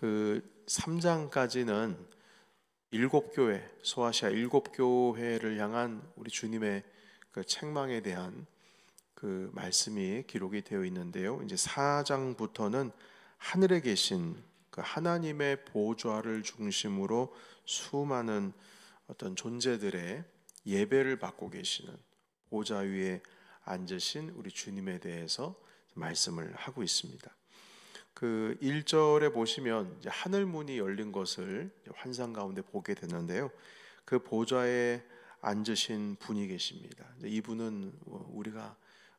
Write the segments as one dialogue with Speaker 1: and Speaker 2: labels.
Speaker 1: 그 3장까지는 일곱 교회, 소아시아 일곱 교회를 향한 우리 주님의 그 책망에 대한 그 말씀이 기록이 되어 있는데요. 이제 4장부터는 하늘에 계신 그 하나님의 보좌를 중심으로 수많은 어떤 존재들의 예배를 받고 계시는 보좌 위에 앉으신 우리 주님에 대해서 말씀을 하고 있습니다. 그 1절에 보시면 이제 하늘 문이 열린 것을 환상 가운데 보게 되는데요. 그 보좌에 앉으신 분이 계십니다. 이분은 우리가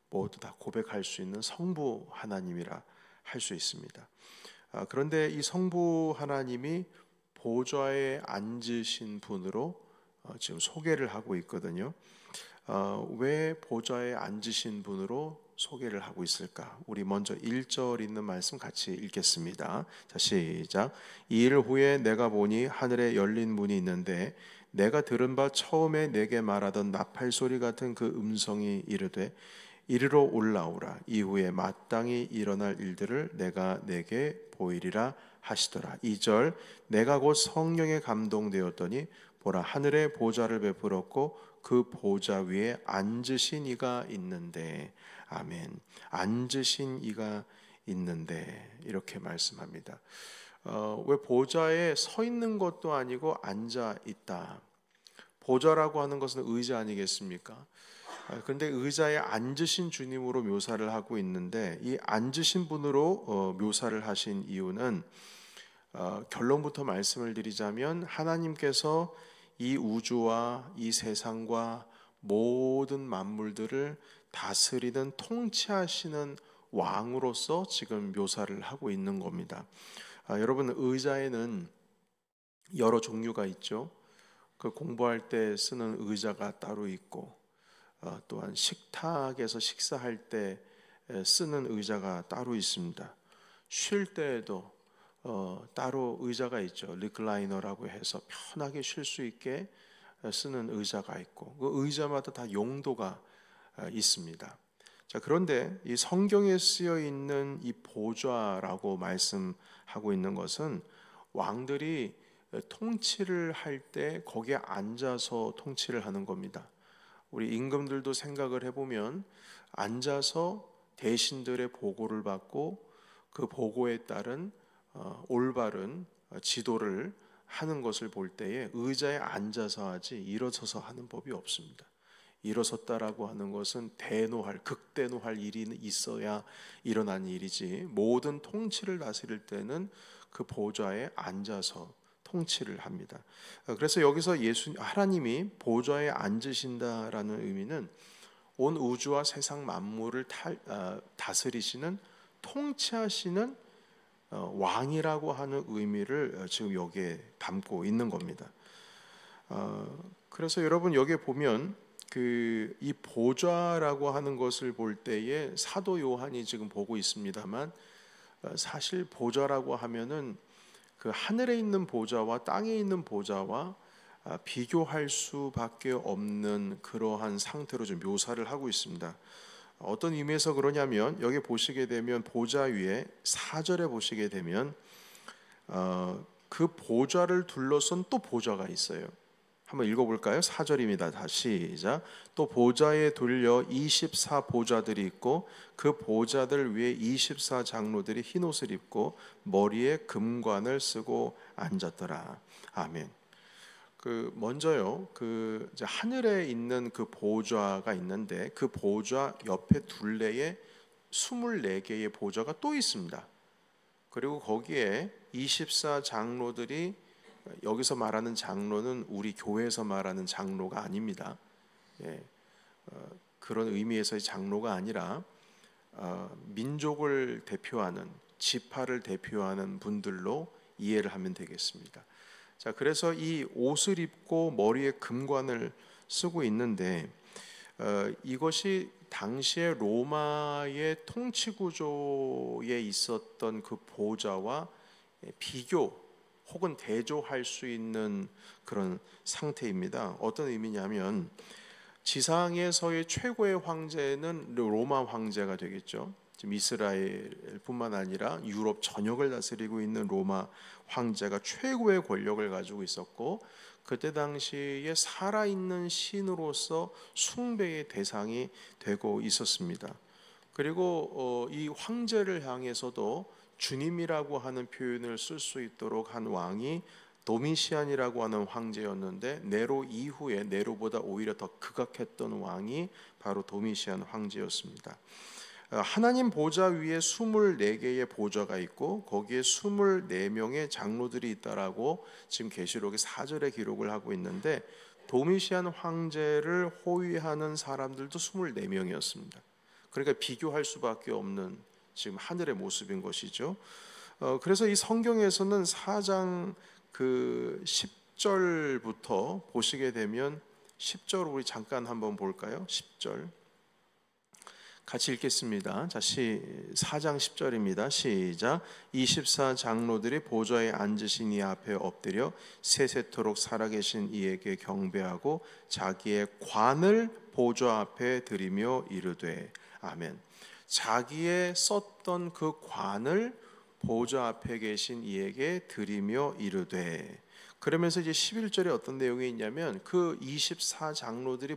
Speaker 1: 모두 다 고백할 수 있는 성부 하나님이라 할 수 있습니다. 그런데 이 성부 하나님이 보좌에 앉으신 분으로 지금 소개를 하고 있거든요. 왜 보좌에 앉으신 분으로 소개를 하고 있을까? 우리 먼저 1절 있는 말씀 같이 읽겠습니다. 자, 시작. 이일 후에 내가 보니 하늘에 열린 문이 있는데 내가 들은 바 처음에 내게 말하던 나팔 소리 같은 그 음성이 이르되 이리로 올라오라. 이후에 마땅히 일어날 일들을 내가 내게 보이리라 하시더라. 2절. 내가 곧 성령에 감동되었더니 보라, 하늘에 보좌를 베풀었고 그 보좌 위에 앉으신 이가 있는데, 아멘. 앉으신 이가 있는데, 이렇게 말씀합니다. 왜 보좌에 서 있는 것도 아니고 앉아 있다. 보좌라고 하는 것은 의자 아니겠습니까? 그런데 의자에 앉으신 주님으로 묘사를 하고 있는데, 이 앉으신 분으로 묘사를 하신 이유는 결론부터 말씀을 드리자면 하나님께서 이 우주와 이 세상과 모든 만물들을 다스리는 통치하시는 왕으로서 지금 묘사를 하고 있는 겁니다. 여러분, 의자에는 여러 종류가 있죠. 그 공부할 때 쓰는 의자가 따로 있고, 또한 식탁에서 식사할 때 쓰는 의자가 따로 있습니다. 쉴 때에도 따로 의자가 있죠. 리클라이너라고 해서 편하게 쉴 수 있게 쓰는 의자가 있고, 그 의자마다 다 용도가 있습니다. 자, 그런데 이 성경에 쓰여 있는 이 보좌라고 말씀하고 있는 것은 왕들이 통치를 할 때 거기에 앉아서 통치를 하는 겁니다. 우리 임금들도 생각을 해보면 앉아서 대신들의 보고를 받고 그 보고에 따른 올바른 지도를 하는 것을 볼 때에 의자에 앉아서 하지 일어서서 하는 법이 없습니다. 일어섰다라고 하는 것은 대노할, 극대노할 일이 있어야 일어난 일이지, 모든 통치를 다스릴 때는 그 보좌에 앉아서 통치를 합니다. 그래서 여기서 하나님이 보좌에 앉으신다라는 의미는 온 우주와 세상 만물을 다스리시는, 통치하시는 왕이라고 하는 의미를 지금 여기에 담고 있는 겁니다. 그래서 여러분, 여기에 보면 이 보좌라고 하는 것을 볼 때에 사도 요한이 지금 보고 있습니다만, 사실 보좌라고 하면은 그 하늘에 있는 보좌와 땅에 있는 보좌와 비교할 수밖에 없는 그러한 상태로 좀 묘사를 하고 있습니다. 어떤 의미에서 그러냐면, 여기 보시게 되면 보좌 위에 4절에 보시게 되면 그 보좌를 둘러선 또 보좌가 있어요. 한번 읽어볼까요? 4절입니다. 다시 시작. 또 보좌에 둘려 24 보좌들이 있고 그 보좌들 위에 24 장로들이 흰 옷을 입고 머리에 금관을 쓰고 앉았더라. 아멘. 먼저요, 이제 하늘에 있는 그 보좌가 있는데, 그 보좌 옆에 둘레에 24개의 보좌가 또 있습니다. 그리고 거기에 24 장로들이, 여기서 말하는 장로는 우리 교회에서 말하는 장로가 아닙니다. 그런 의미에서의 장로가 아니라 민족을 대표하는, 지파를 대표하는 분들로 이해를 하면 되겠습니다. 자, 그래서 이 옷을 입고 머리에 금관을 쓰고 있는데, 이것이 당시에 로마의 통치 구조에 있었던 그 보좌와 비교 혹은 대조할 수 있는 그런 상태입니다. 어떤 의미냐면, 지상에서의 최고의 황제는 로마 황제가 되겠죠. 지금 이스라엘뿐만 아니라 유럽 전역을 다스리고 있는 로마 황제가 최고의 권력을 가지고 있었고, 그때 당시에 살아있는 신으로서 숭배의 대상이 되고 있었습니다. 그리고 이 황제를 향해서도 주님이라고 하는 표현을 쓸 수 있도록 한 왕이 도미시안이라고 하는 황제였는데, 네로 이후에 네로보다 오히려 더 극악했던 왕이 바로 도미시안 황제였습니다. 하나님 보좌 위에 24개의 보좌가 있고 거기에 24명의 장로들이 있다라고 지금 계시록의 4절에 기록을 하고 있는데, 도미시안 황제를 호위하는 사람들도 24명이었습니다. 그러니까 비교할 수밖에 없는 지금 하늘의 모습인 것이죠. 그래서 이 성경에서는 4장 그 10절부터 보시게 되면, 10절 우리 잠깐 한번 볼까요? 10절 같이 읽겠습니다. 자, 4장 10절입니다. 시작. 24 장로들이 보좌에 앉으신 이 앞에 엎드려 세세토록 살아계신 이에게 경배하고 자기의 관을 보좌 앞에 드리며 이르되 아멘. 자기의 썼던 그 관을 보좌 앞에 계신 이에게 드리며 이르되, 그러면서 이제 11절에 어떤 내용이 있냐면, 그 24 장로들이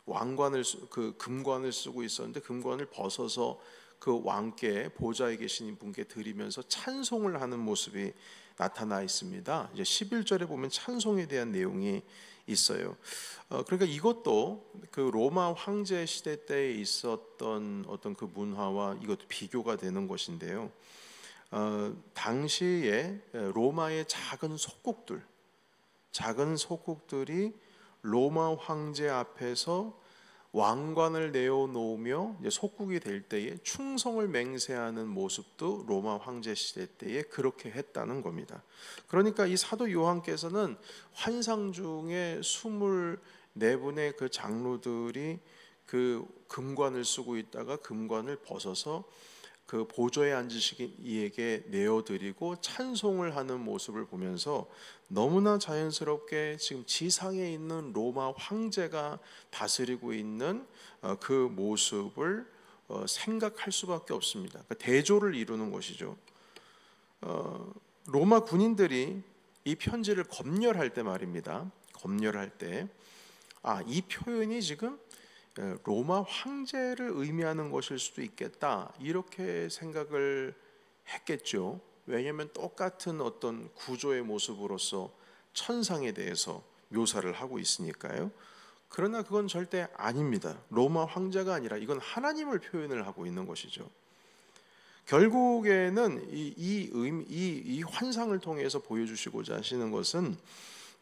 Speaker 1: 왕관을, 그 금관을 쓰고 있었는데 금관을 벗어서 그 왕께, 보좌에 계신 분께 드리면서 찬송을 하는 모습이 나타나 있습니다. 이제 11절에 보면 찬송에 대한 내용이 있어요. 그러니까 이것도 그 로마 황제 시대 때에 있었던 어떤 그 문화와 이것도 비교가 되는 것인데요. 당시에 로마의 작은 속국들이 로마 황제 앞에서 왕관을 내어놓으며 이제 속국이 될 때에 충성을 맹세하는 모습도 로마 황제 시대 때에 그렇게 했다는 겁니다. 그러니까 이 사도 요한께서는 환상 중에 24분의 그 장로들이 그 금관을 쓰고 있다가 금관을 벗어서 그 보좌에 앉으신 이에게 내어드리고 찬송을 하는 모습을 보면서 너무나 자연스럽게 지금 지상에 있는 로마 황제가 다스리고 있는 그 모습을 생각할 수밖에 없습니다. 그러니까 대조를 이루는 것이죠. 로마 군인들이 이 편지를 검열할 때 말입니다. 검열할 때, 이 표현이 지금 로마 황제를 의미하는 것일 수도 있겠다, 이렇게 생각을 했겠죠. 왜냐하면 똑같은 어떤 구조의 모습으로서 천상에 대해서 묘사를 하고 있으니까요. 그러나 그건 절대 아닙니다. 로마 황제가 아니라 이건 하나님을 표현을 하고 있는 것이죠. 결국에는 이 환상을 통해서 보여주시고자 하시는 것은,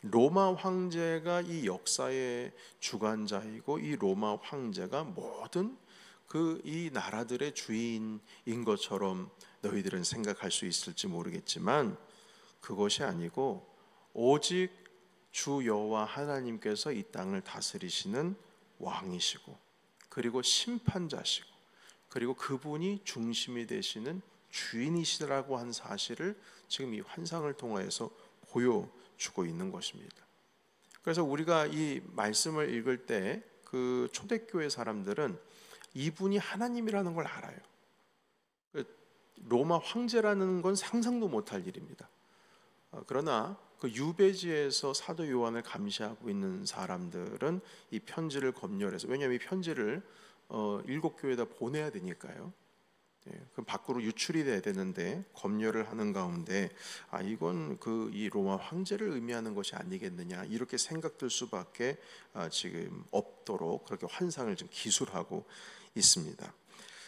Speaker 1: 로마 황제가 이 역사의 주관자이고 이 로마 황제가 모든 그 이 나라들의 주인인 것처럼 너희들은 생각할 수 있을지 모르겠지만, 그것이 아니고 오직 주 여호와 하나님께서 이 땅을 다스리시는 왕이시고, 그리고 심판자시고, 그리고 그분이 중심이 되시는 주인이시라고 한 사실을 지금 이 환상을 통해서 보여주고 있는 것입니다. 그래서 우리가 이 말씀을 읽을 때 그 초대교회 사람들은 이분이 하나님이라는 걸 알아요. 로마 황제라는 건 상상도 못할 일입니다. 그러나 그 유배지에서 사도 요한을 감시하고 있는 사람들은 이 편지를 검열해서, 왜냐하면 이 편지를 7교회에다 보내야 되니까요. 그럼 밖으로 유출이 돼야 되는데 검열을 하는 가운데, 이건 그 이 로마 황제를 의미하는 것이 아니겠느냐, 이렇게 생각될 수밖에 지금 없도록 그렇게 환상을 좀 기술하고 있습니다.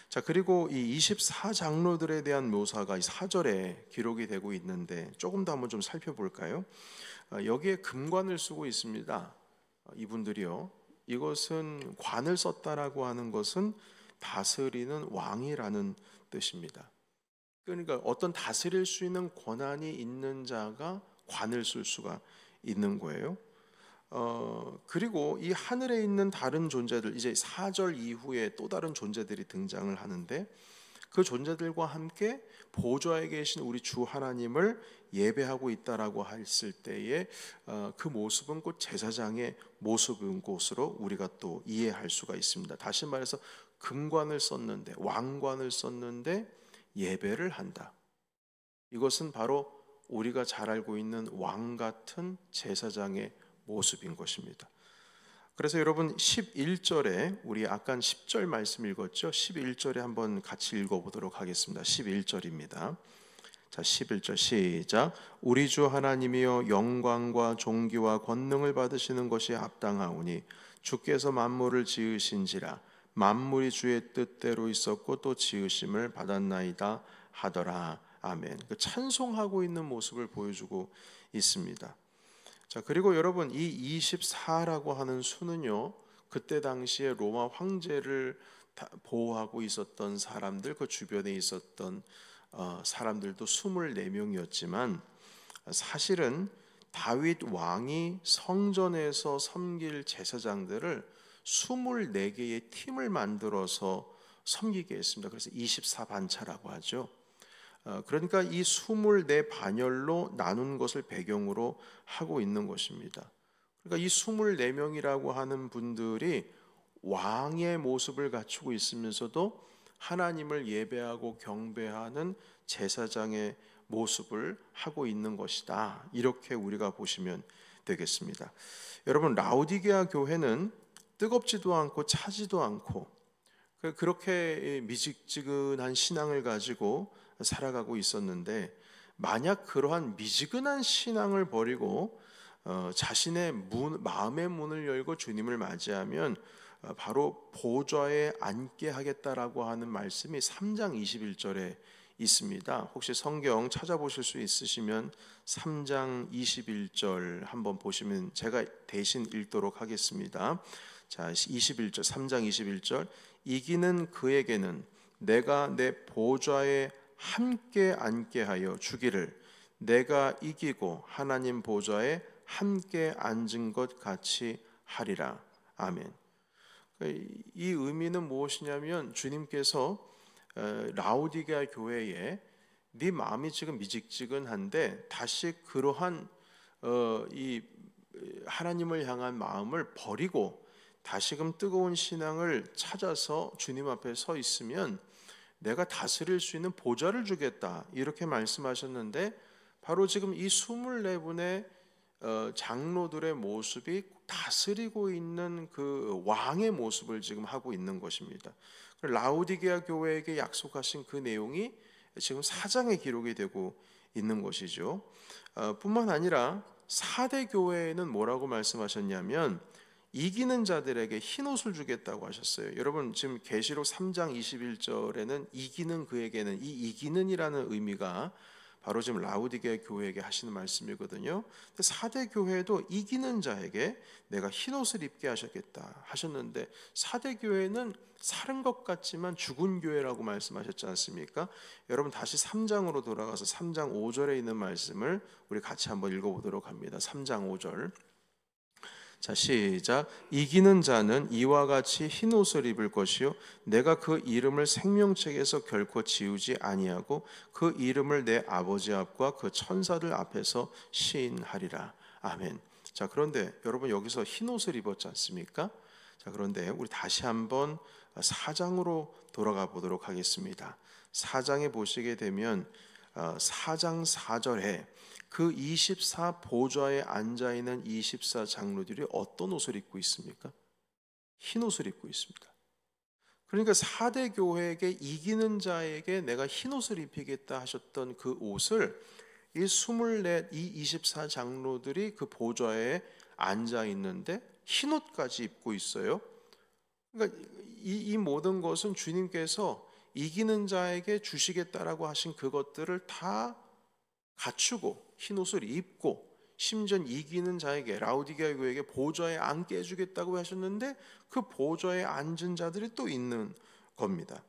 Speaker 1: 자, 그리고 이 24 장로들에 대한 묘사가 이 4절에 기록이 되고 있는데, 조금 더 한번 좀 살펴볼까요? 여기에 금관을 쓰고 있습니다. 이분들이요. 이것은 관을 썼다라고 하는 것은 다스리는 왕이라는 뜻입니다. 그러니까 어떤 다스릴 수 있는 권한이 있는 자가 관을 쓸 수가 있는 거예요. 그리고 이 하늘에 있는 다른 존재들, 이제 4절 이후에 또 다른 존재들이 등장을 하는데, 그 존재들과 함께 보좌에 계신 우리 주 하나님을 예배하고 있다라고 했을 때에 그 모습은 곧 제사장의 모습인 것으로 우리가 또 이해할 수가 있습니다. 다시 말해서 금관을 썼는데, 왕관을 썼는데 예배를 한다. 이것은 바로 우리가 잘 알고 있는 왕 같은 제사장의 모습인 것입니다. 그래서 여러분 11절에 우리 아까 10절 말씀 읽었죠? 11절에 한번 같이 읽어보도록 하겠습니다. 11절입니다. 자, 11절 시작. 우리 주 하나님이여 영광과 존귀와 권능을 받으시는 것이 합당하오니 주께서 만물을 지으신지라 만물이 주의 뜻대로 있었고 또 지으심을 받았나이다 하더라. 아멘. 그 찬송하고 있는 모습을 보여주고 있습니다. 자, 그리고 여러분 이 24라고 하는 수는요, 그때 당시에 로마 황제를 보호하고 있었던 사람들, 그 주변에 있었던 사람들도 24명이었지만 사실은 다윗 왕이 성전에서 섬길 제사장들을 24개의 팀을 만들어서 섬기게 했습니다. 그래서 24반차라고 하죠. 그러니까 이 24반열로 나눈 것을 배경으로 하고 있는 것입니다. 그러니까 이 24명이라고 하는 분들이 왕의 모습을 갖추고 있으면서도 하나님을 예배하고 경배하는 제사장의 모습을 하고 있는 것이다. 이렇게 우리가 보시면 되겠습니다. 여러분, 라오디게아 교회는 뜨겁지도 않고 차지도 않고 그렇게 미지근한 신앙을 가지고 살아가고 있었는데, 만약 그러한 미지근한 신앙을 버리고 자신의 마음의 문을 열고 주님을 맞이하면 바로 보좌에 앉게 하겠다라고 하는 말씀이 3장 21절에 있습니다. 혹시 성경 찾아보실 수 있으시면 3장 21절 한번 보시면 제가 대신 읽도록 하겠습니다. 자, 21절, 3장 21절. 이기는 그에게는 내가 내 보좌에 함께 앉게 하여 주기를 내가 이기고 하나님 보좌에 함께 앉은 것 같이 하리라. 아멘. 이 의미는 무엇이냐면, 주님께서 라오디게아 교회에 네 마음이 지금 미직지근한데 다시 그러한 이 하나님을 향한 마음을 버리고 다시금 뜨거운 신앙을 찾아서 주님 앞에 서 있으면 내가 다스릴 수 있는 보좌를 주겠다, 이렇게 말씀하셨는데, 바로 지금 이 24분의 장로들의 모습이 다스리고 있는 그 왕의 모습을 지금 하고 있는 것입니다. 라오디게아 교회에게 약속하신 그 내용이 지금 4장에 기록이 되고 있는 것이죠. 뿐만 아니라 4대 교회에는 뭐라고 말씀하셨냐면, 이기는 자들에게 흰옷을 주겠다고 하셨어요. 여러분, 지금 계시록 3장 21절에는 이기는 그에게는, 이 이기는이라는 의미가 바로 지금 라오디게아 교회에게 하시는 말씀이거든요. 4대 교회도 이기는 자에게 내가 흰옷을 입게 하셨겠다 하셨는데, 4대 교회는 살은 것 같지만 죽은 교회라고 말씀하셨지 않습니까? 여러분, 다시 3장으로 돌아가서 3장 5절에 있는 말씀을 우리 같이 한번 읽어보도록 합니다. 3장 5절. 자, 시작. 이기는 자는 이와 같이 흰 옷을 입을 것이요 내가 그 이름을 생명책에서 결코 지우지 아니하고 그 이름을 내 아버지 앞과 그 천사들 앞에서 시인하리라. 아멘. 자, 그런데 여러분, 여기서 흰 옷을 입었지 않습니까? 자, 그런데 우리 다시 한번 4장으로 돌아가 보도록 하겠습니다. 4장에 보시게 되면 4장 4절에 그 24 보좌에 앉아있는 24 장로들이 어떤 옷을 입고 있습니까? 흰 옷을 입고 있습니다. 그러니까 4대 교회에게 이기는 자에게 내가 흰 옷을 입히겠다 하셨던 그 옷을 이 24, 이 24 장로들이 그 보좌에 앉아있는데 흰 옷까지 입고 있어요. 그러니까 이 모든 것은 주님께서 이기는 자에게 주시겠다라고 하신 그것들을 다 갖추고 흰 옷을 입고, 심지어 이기는 자에게, 라오디게아 교회에게 보좌에 앉게 해주겠다고 하셨는데 그 보좌에 앉은 자들이 또 있는 겁니다.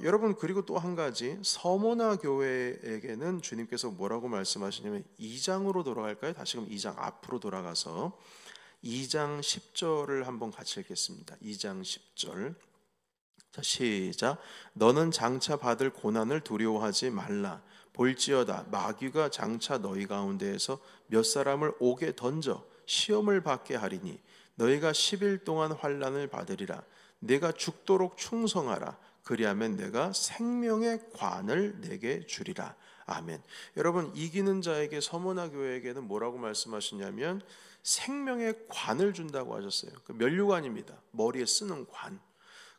Speaker 1: 여러분, 그리고 또 한 가지, 서모나 교회에게는 주님께서 뭐라고 말씀하시냐면, 2장으로 돌아갈까요? 다시금 2장 앞으로 돌아가서 2장 10절을 한번 같이 읽겠습니다. 2장 10절. 자, 시작. 너는 장차 받을 고난을 두려워하지 말라. 볼지어다 마귀가 장차 너희 가운데에서 몇 사람을 옥에 던져 시험을 받게 하리니 너희가 10일 동안 환난을 받으리라. 내가 죽도록 충성하라. 그리하면 내가 생명의 관을 내게 주리라. 아멘. 여러분, 이기는 자에게 서머나 교회에게는 뭐라고 말씀하시냐면 생명의 관을 준다고 하셨어요. 그 면류관입니다. 머리에 쓰는 관.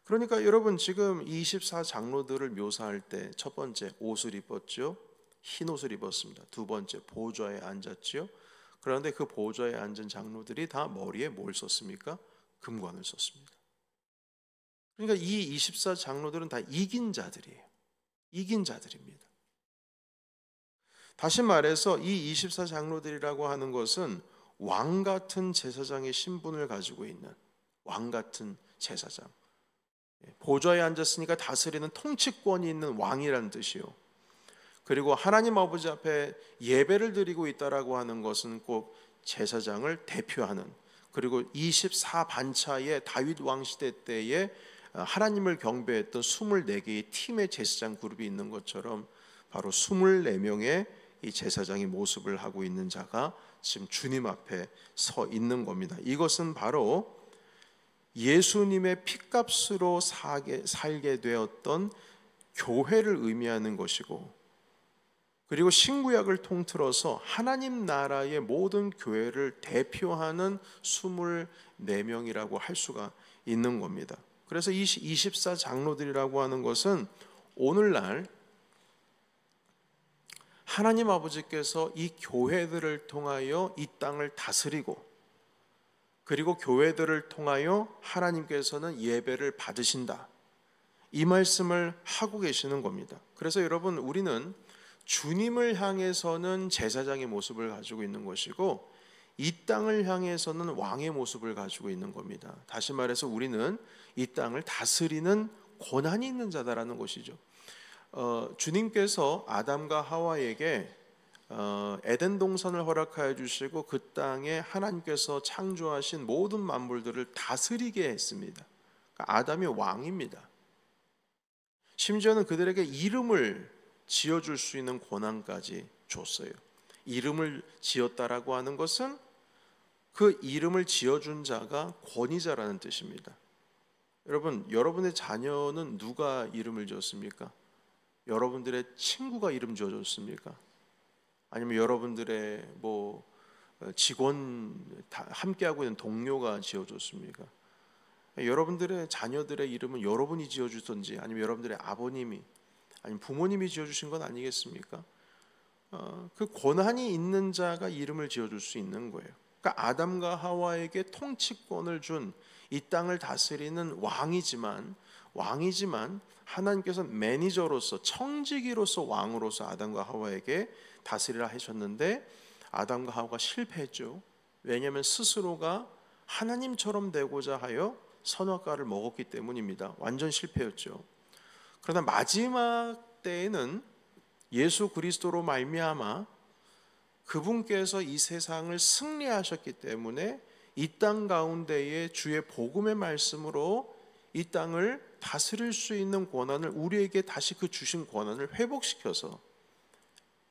Speaker 1: 그러니까 여러분, 지금 24 장로들을 묘사할 때 첫 번째 옷을 입었죠. 흰 옷을 입었습니다. 두 번째 보좌에 앉았지요. 그런데 그 보좌에 앉은 장로들이 다 머리에 뭘 썼습니까? 금관을 썼습니다. 그러니까 이 24 장로들은 다 이긴 자들이에요. 이긴 자들입니다. 다시 말해서 이 24 장로들이라고 하는 것은 왕 같은 제사장의 신분을 가지고 있는 왕 같은 제사장. 보좌에 앉았으니까 다스리는 통치권이 있는 왕이라는 뜻이요. 그리고 하나님 아버지 앞에 예배를 드리고 있다라고 하는 것은 꼭 제사장을 대표하는, 그리고 24반차의 다윗 왕 시대 때에 하나님을 경배했던 24개의 팀의 제사장 그룹이 있는 것처럼 바로 24명의 이 제사장이 모습을 하고 있는 자가 지금 주님 앞에 서 있는 겁니다. 이것은 바로 예수님의 핏값으로 살게 되었던 교회를 의미하는 것이고, 그리고 신구약을 통틀어서 하나님 나라의 모든 교회를 대표하는 24명이라고 할 수가 있는 겁니다. 그래서 24 장로들이라고 하는 것은 오늘날 하나님 아버지께서 이 교회들을 통하여 이 땅을 다스리고, 그리고 교회들을 통하여 하나님께서는 예배를 받으신다, 이 말씀을 하고 계시는 겁니다. 그래서 여러분, 우리는 주님을 향해서는 제사장의 모습을 가지고 있는 것이고 이 땅을 향해서는 왕의 모습을 가지고 있는 겁니다. 다시 말해서 우리는 이 땅을 다스리는 권한이 있는 자다라는 것이죠. 주님께서 아담과 하와에게 에덴 동산을 허락하여 주시고 그 땅에 하나님께서 창조하신 모든 만물들을 다스리게 했습니다. 그러니까 아담이 왕입니다. 심지어는 그들에게 이름을 지어줄 수 있는 권한까지 줬어요. 이름을 지었다라고 하는 것은 그 이름을 지어준 자가 권위자라는 뜻입니다. 여러분, 여러분의 자녀는 누가 이름을 지었습니까? 여러분들의 친구가 이름 지어줬습니까? 아니면 여러분들의 직원 함께하고 있는 동료가 지어줬습니까? 여러분들의 자녀들의 이름은 여러분이 지어주든지 아니면 여러분들의 아버님이 아니면 부모님이 지어주신 건 아니겠습니까? 그 권한이 있는 자가 이름을 지어줄 수 있는 거예요. 그러니까 아담과 하와에게 통치권을 준 이 땅을 다스리는 왕이지만 하나님께서 매니저로서, 청지기로서, 왕으로서 아담과 하와에게 다스리라 하셨는데 아담과 하와가 실패했죠. 왜냐하면 스스로가 하나님처럼 되고자 하여 선악과를 먹었기 때문입니다. 완전 실패였죠. 그러나 마지막 때에는 예수 그리스도로 말미암아 그분께서 이 세상을 승리하셨기 때문에 이 땅 가운데에 주의 복음의 말씀으로 이 땅을 다스릴 수 있는 권한을, 우리에게 다시 그 주신 권한을 회복시켜서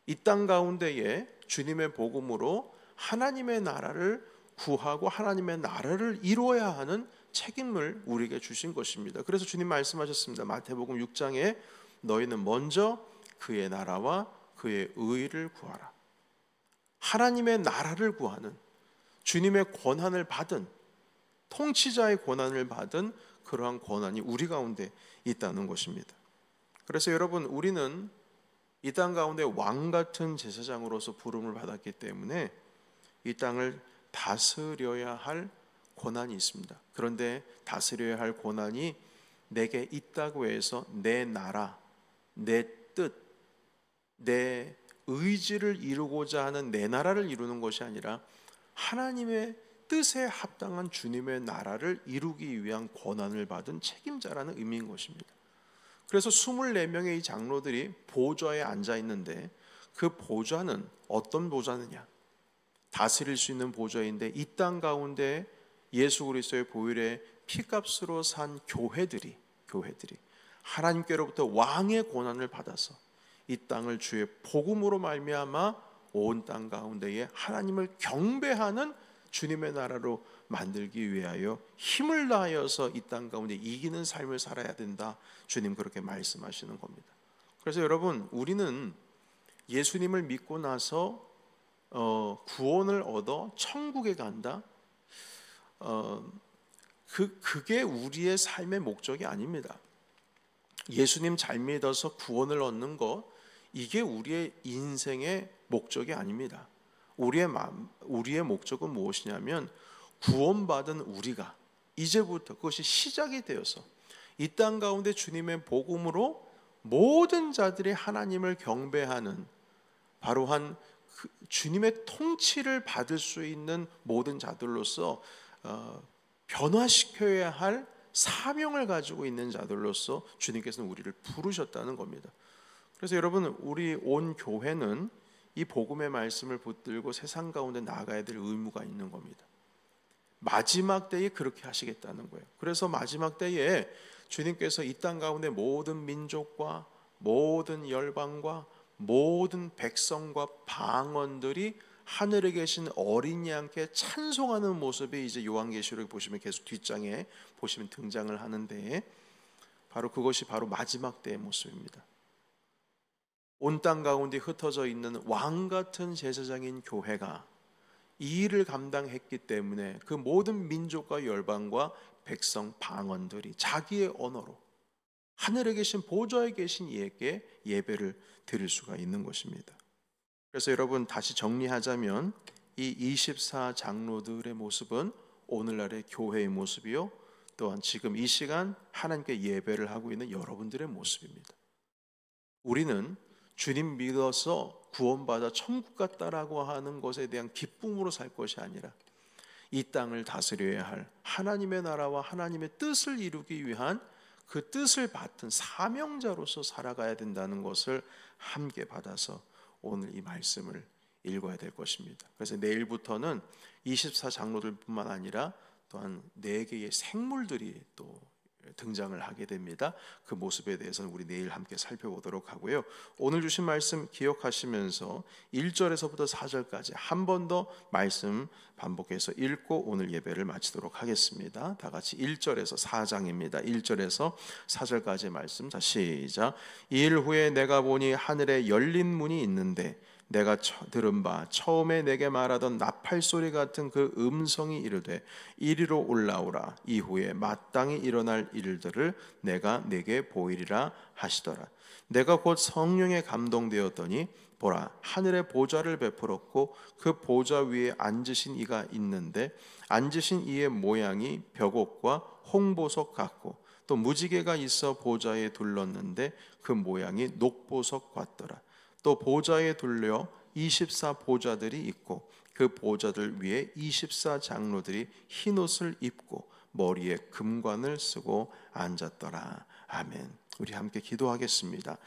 Speaker 1: 이 땅 가운데에 주님의 복음으로 하나님의 나라를 구하고 하나님의 나라를 이루어야 하는 책임을 우리에게 주신 것입니다. 그래서 주님 말씀하셨습니다. 마태복음 6장에 너희는 먼저 그의 나라와 그의 의를 구하라. 하나님의 나라를 구하는, 주님의 권한을 받은, 통치자의 권한을 받은 그러한 권한이 우리 가운데 있다는 것입니다. 그래서 여러분, 우리는 이 땅 가운데 왕 같은 제사장으로서 부름을 받았기 때문에 이 땅을 다스려야 할 권한이 있습니다. 그런데 다스려야 할 권한이 내게 있다고 해서 내 나라, 내 뜻, 내 의지를 이루고자 하는 내 나라를 이루는 것이 아니라 하나님의 뜻에 합당한 주님의 나라를 이루기 위한 권한을 받은 책임자라는 의미인 것입니다. 그래서 24명의 이 장로들이 보좌에 앉아 있는데 그 보좌는 어떤 보좌느냐? 다스릴 수 있는 보좌인데 이 땅 가운데 예수 그리스도의 보혈의 피값으로 산 교회들이 하나님께로부터 왕의 권한을 받아서 이 땅을 주의 복음으로 말미암아 온 땅 가운데에 하나님을 경배하는 주님의 나라로 만들기 위하여 힘을 다하여서 이 땅 가운데 이기는 삶을 살아야 된다. 주님 그렇게 말씀하시는 겁니다. 그래서 여러분, 우리는 예수님을 믿고 나서 구원을 얻어 천국에 간다. 그게 우리의 삶의 목적이 아닙니다. 예수님 잘 믿어서 구원을 얻는 것, 이게 우리의 인생의 목적이 아닙니다. 우리의 목적은 무엇이냐면 구원받은 우리가 이제부터 그것이 시작이 되어서 이 땅 가운데 주님의 복음으로 모든 자들이 하나님을 경배하는 바로 주님의 통치를 받을 수 있는 모든 자들로서 변화시켜야 할 사명을 가지고 있는 자들로서 주님께서는 우리를 부르셨다는 겁니다. 그래서 여러분, 우리 온 교회는 이 복음의 말씀을 붙들고 세상 가운데 나가야 될 의무가 있는 겁니다. 마지막 때에 그렇게 하시겠다는 거예요. 그래서 마지막 때에 주님께서 이 땅 가운데 모든 민족과 모든 열방과 모든 백성과 방언들이 하늘에 계신 어린 양께 찬송하는 모습이 이제 요한계시록 보시면 계속 뒷장에 보시면 등장을 하는데, 바로 그것이 바로 마지막 때의 모습입니다. 온 땅 가운데 흩어져 있는 왕 같은 제사장인 교회가 이 일을 감당했기 때문에 그 모든 민족과 열방과 백성 방언들이 자기의 언어로 하늘에 계신 보좌에 계신 이에게 예배를 드릴 수가 있는 것입니다. 그래서 여러분, 다시 정리하자면 이 24장로들의 모습은 오늘날의 교회의 모습이요, 또한 지금 이 시간 하나님께 예배를 하고 있는 여러분들의 모습입니다. 우리는 주님 믿어서 구원받아 천국 갔다라고 하는 것에 대한 기쁨으로 살 것이 아니라 이 땅을 다스려야 할 하나님의 나라와 하나님의 뜻을 이루기 위한 그 뜻을 받은 사명자로서 살아가야 된다는 것을 함께 받아서 오늘 이 말씀을 읽어야 될 것입니다. 그래서 내일부터는 24장로들뿐만 아니라 또한 4개의 생물들이 또 등장을 하게 됩니다. 그 모습에 대해서는 우리 내일 함께 살펴보도록 하고요. 오늘 주신 말씀 기억하시면서 1절에서부터 4절까지 한 번 더 말씀 반복해서 읽고 오늘 예배를 마치도록 하겠습니다. 다 같이 1절에서 4장입니다. 1절에서 4절까지의 말씀. 자, 시작. 이일 후에 내가 보니 하늘에 열린 문이 있는데 내가 들은 바 처음에 내게 말하던 나팔 소리 같은 그 음성이 이르되 이리로 올라오라. 이후에 마땅히 일어날 일들을 내가 내게 보이리라 하시더라. 내가 곧 성령에 감동되었더니 보라, 하늘에 보좌를 베풀었고 그 보좌 위에 앉으신 이가 있는데 앉으신 이의 모양이 벽옥과 홍보석 같고 또 무지개가 있어 보좌에 둘렀는데 그 모양이 녹보석 같더라. 또 보좌에 둘려 24보좌들이 있고 그 보좌들 위에 24장로들이 흰옷을 입고 머리에 금관을 쓰고 앉았더라. 아멘. 우리 함께 기도하겠습니다.